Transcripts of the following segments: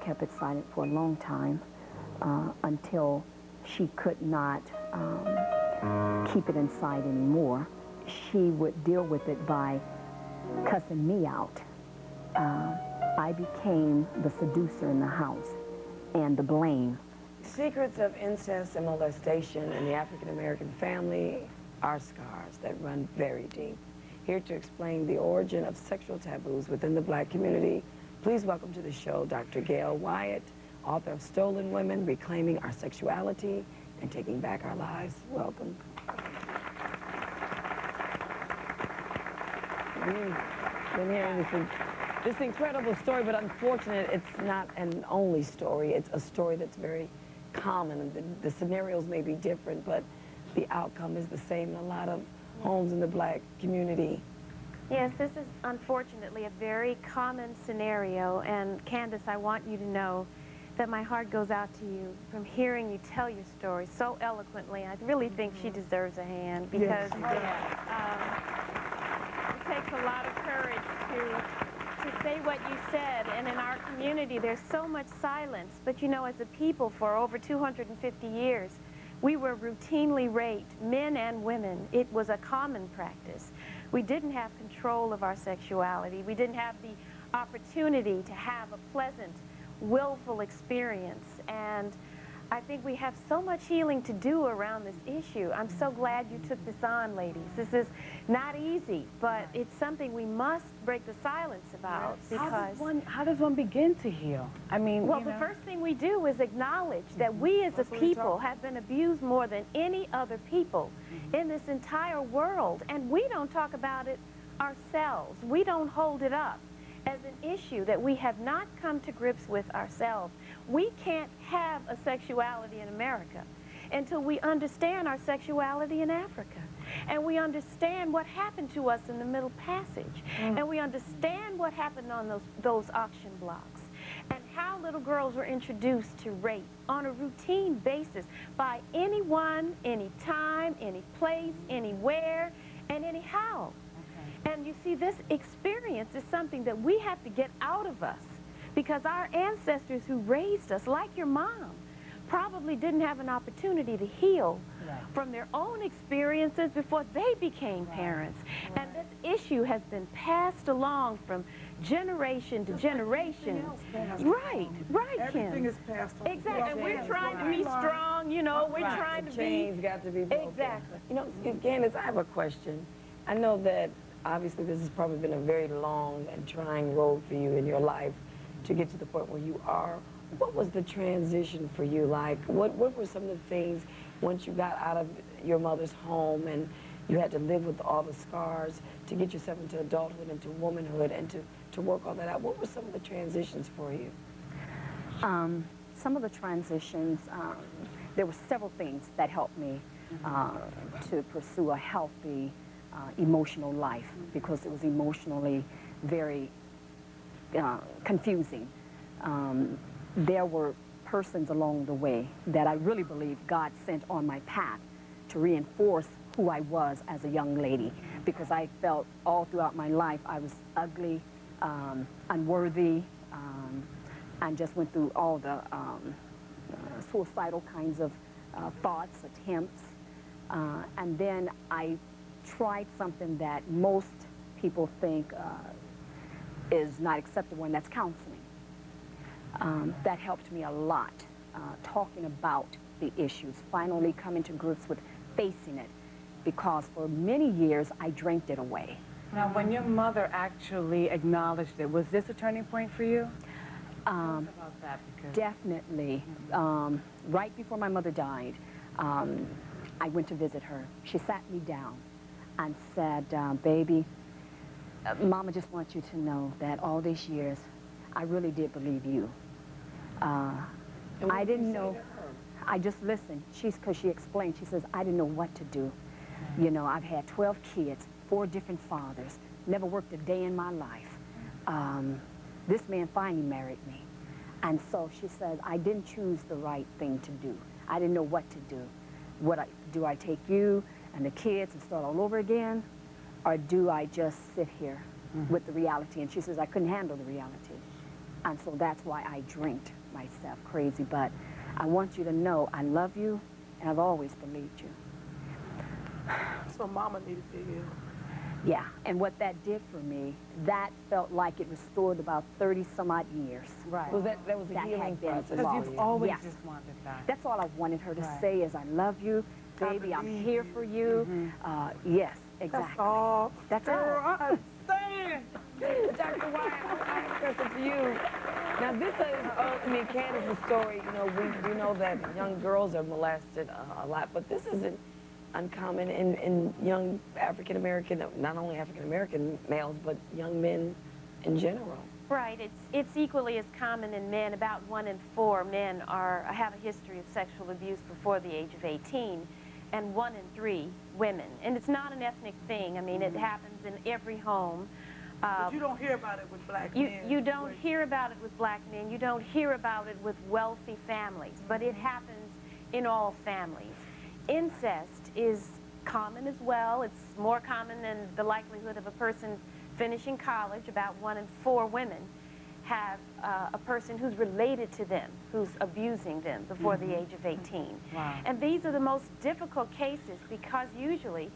Kept it silent for a long time until she could not keep it inside anymore. She would deal with it by cussing me out. I became the seducer in the house and the blame. Secrets of incest and molestation in the African-American family are scars that run very deep. Here to explain the origin of sexual taboos within the Black community, please welcome to the show Dr. Gail Wyatt, author of Stolen Women, Reclaiming Our Sexuality and Taking Back Our Lives. Welcome. Been hearing this incredible story, but unfortunate, it's not an only story. It's a story that's very common. The scenarios may be different, but the outcome is the same in a lot of homes in the Black community. Yes, this is unfortunately a very common scenario, and Candace, I want you to know that my heart goes out to you from hearing you tell your story so eloquently. I really think she deserves a hand because it takes a lot of courage to say what you said, and in our community there's so much silence, but you know, as a people for over 250 years, we were routinely raped, men and women. It was a common practice. We didn't have control of our sexuality. We didn't have the opportunity to have a pleasant, willful experience. And I think we have so much healing to do around this issue. I'm so glad you took this on, ladies. This is not easy, but it's something we must break the silence about. Because how does one begin to heal? I mean, well, the first thing we do is acknowledge that we as a people have been abused more than any other people in this entire world, and we don't talk about it ourselves. We don't hold it up as an issue that we have not come to grips with ourselves. We can't have a sexuality in America until we understand our sexuality in Africa. And we understand what happened to us in the Middle Passage. And we understand what happened on those auction blocks. And how little girls were introduced to rape on a routine basis by anyone, anytime, any place, anywhere, and anyhow. And you see, this experience is something that we have to get out of us, because our ancestors who raised us, like your mom, probably didn't have an opportunity to heal from their own experiences before they became parents. And this issue has been passed along from generation to generation. Right, Everything is passed on. Exactly, and we're trying to be strong, you know, we're trying to be... Chains got to be broken. Exactly. You know, Candace, I have a question. I know that obviously this has probably been a very long and trying road for you in your life to get to the point where you are. What was the transition for you like? What were some of the things once you got out of your mother's home and you had to live with all the scars to get yourself into adulthood, into womanhood, and to work all that out? What were some of the transitions for you? Some of the transitions, there were several things that helped me to pursue a healthy emotional life, because it was emotionally very confusing. There were persons along the way that I really believe God sent on my path to reinforce who I was as a young lady, because I felt all throughout my life I was ugly, unworthy, and just went through all the suicidal kinds of thoughts, attempts, and then I tried something that most people think is not acceptable, and that's counseling. That helped me a lot, talking about the issues, finally coming to grips with facing it, because for many years I drank it away. Now, when your mother actually acknowledged it, was this a turning point for you? Tell us about that, because... Definitely. Right before my mother died, I went to visit her. She sat me down and said, baby, Mama just wants you to know that all these years, I really did believe you. I didn't know, I just listened. Because she explained, she says, I didn't know what to do. You know, I've had 12 kids, 4 different fathers, never worked a day in my life. This man finally married me. And so she said, I didn't choose the right thing to do. I didn't know what to do. Do I take you and the kids and start all over again? Or do I just sit here with the reality? And she says, I couldn't handle the reality. And so that's why I drinked myself crazy. But I want you to know I love you, and I've always believed you. So Mama needed to heal. Yeah, and what that did for me, that felt like it restored about 30 some odd years. Right. Was that was a That healing had been process? Because lost. you've always Yes. just wanted that. That's all I wanted her to Right. say is, I love you, baby, I'm here for you. Yes, That's exactly. all. That's Girl, all. I understand. Dr. Wyatt, I want to ask a question to you. Now, this is, Candace's story, we know that young girls are molested a lot, but this isn't uncommon in young African-American, not only African-American males, but young men in general. Right. It's equally as common in men. About 1 in 4 men have a history of sexual abuse before the age of 18, and 1 in 3 women. And it's not an ethnic thing. I mean, it happens in every home. But you don't hear about it with black men. You don't hear about it with black men. You don't hear about it with wealthy families, but it happens in all families. Incest is common as well. It's more common than the likelihood of a person finishing college. About 1 in 4 women have a person who's related to them, who's abusing them before the age of 18. Wow. And these are the most difficult cases because usually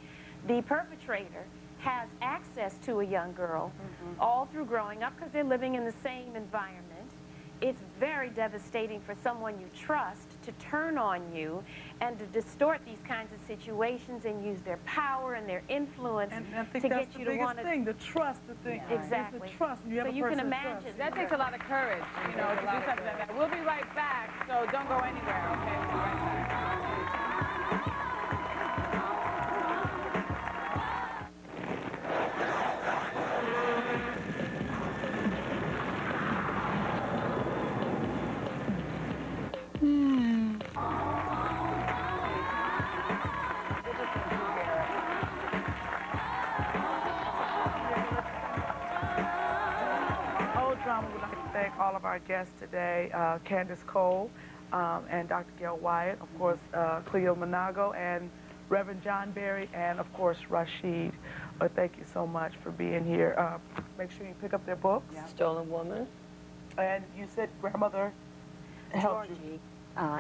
the perpetrator has access to a young girl all through growing up because they're living in the same environment. It's very devastating for someone you trust to turn on you and to distort these kinds of situations and use their power and their influence And I think to that's get the you to biggest want to... thing, the trust, the thing. Yeah. Exactly. It's the trust. You have So a you can person's imagine. trust. That takes a lot of courage, to do something like that. We'll be right back, so don't go anywhere, okay? We'll be right back. Old Drama would like to thank all of our guests today, Candace Cole and Dr. Gail Wyatt, of course, Cleo Monago and Reverend John Berry, and of course, Rashid. Thank you so much for being here. Make sure you pick up their books. Stolen Woman. And you said grandmother helped you, Georgie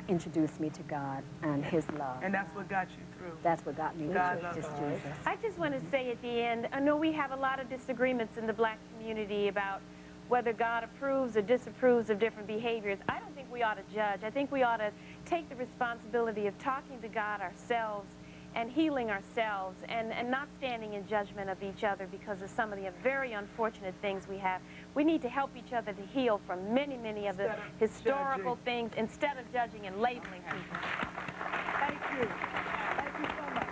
introduced me to God and his love. and that's what got you through. That's what got me God to loves just us. Jesus. I just want to say at the end, I know we have a lot of disagreements in the black community about whether God approves or disapproves of different behaviors. I don't think we ought to judge. I think we ought to take the responsibility of talking to God ourselves and healing ourselves and not standing in judgment of each other because of some of the very unfortunate things we have. We need to help each other to heal from many, many of the Instead of historical judging. things instead of judging and labeling people. Thank you. Thank you so much.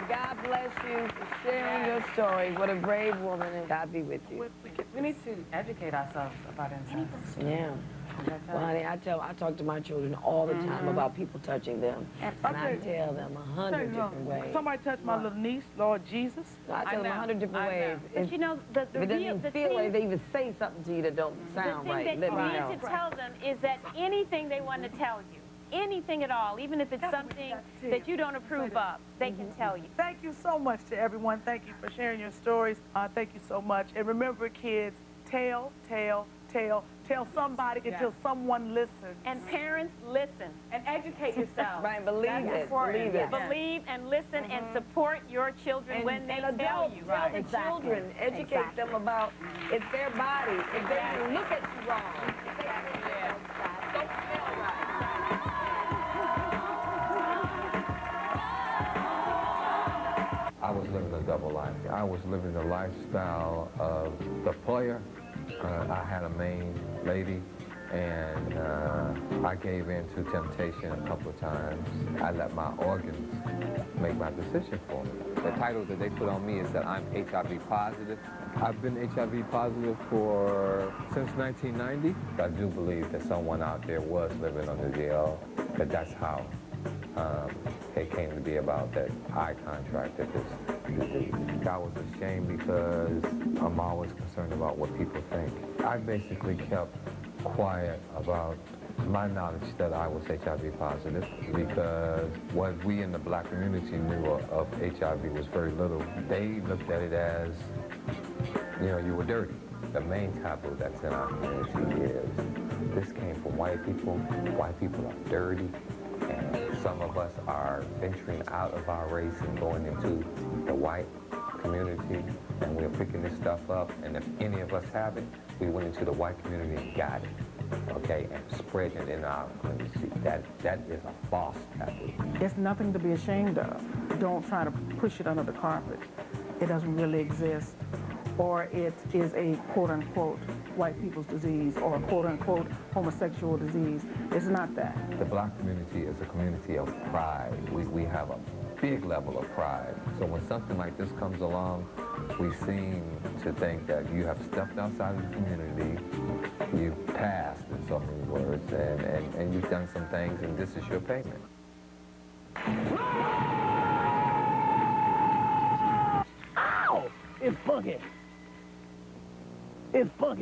God bless you for sharing your story. What a brave woman, and God be with you. We need to educate ourselves about incest. Yeah. Well, honey, I talk to my children all the time about people touching them. And I tell them 100 different ways. Somebody touched my little niece, Lord Jesus. I tell them 100 different ways. But you know, the If it doesn't real, even the feel thing, like they even say something to you that don't the sound thing right, that let you me need know. to tell them is that anything they want to tell you, anything at all, even if it's That's what we something got to that you don't approve of, they can tell you. Thank you so much to everyone. Thank you for sharing your stories. Thank you so much. And remember, kids, tell somebody until someone listens. And parents, listen. And educate yourself. Right, believe it, believe it. Believe and listen and support your children when they and tell adults, you. tell the Exactly. children, educate Exactly. them about it's their body. If they look at you wrong, if they don't feel right. I was living a double life. I was living the lifestyle of the player. I had a main lady, and I gave in to temptation a couple of times. I let my organs make my decision for me. The title that they put on me is that I'm HIV positive. I've been HIV positive since 1990. I do believe that someone out there was living under jail, that's how it came to be about that I contracted this disease. I was ashamed because I'm always concerned about what people think. I basically kept quiet about my knowledge that I was HIV positive because what we in the black community knew of HIV was very little. They looked at it as, you were dirty. the main taboo that's in our community is this came from white people. White people are dirty, and some of us are venturing out of our race and going into the white community, and we're picking this stuff up, and if any of us have it, we went into the white community and got it, okay, and spreading it in our community. That is a false taboo. It's nothing to be ashamed of. Don't try to push it under the carpet. It doesn't really exist. Or it is a quote-unquote white people's disease or a quote-unquote homosexual disease. It's not that. The black community is a community of pride. We have a big level of pride. So when something like this comes along, we seem to think that you have stepped outside of the community, you've passed, in so many words, and you've done some things, and this is your payment. Ow! It's funky. It's funky.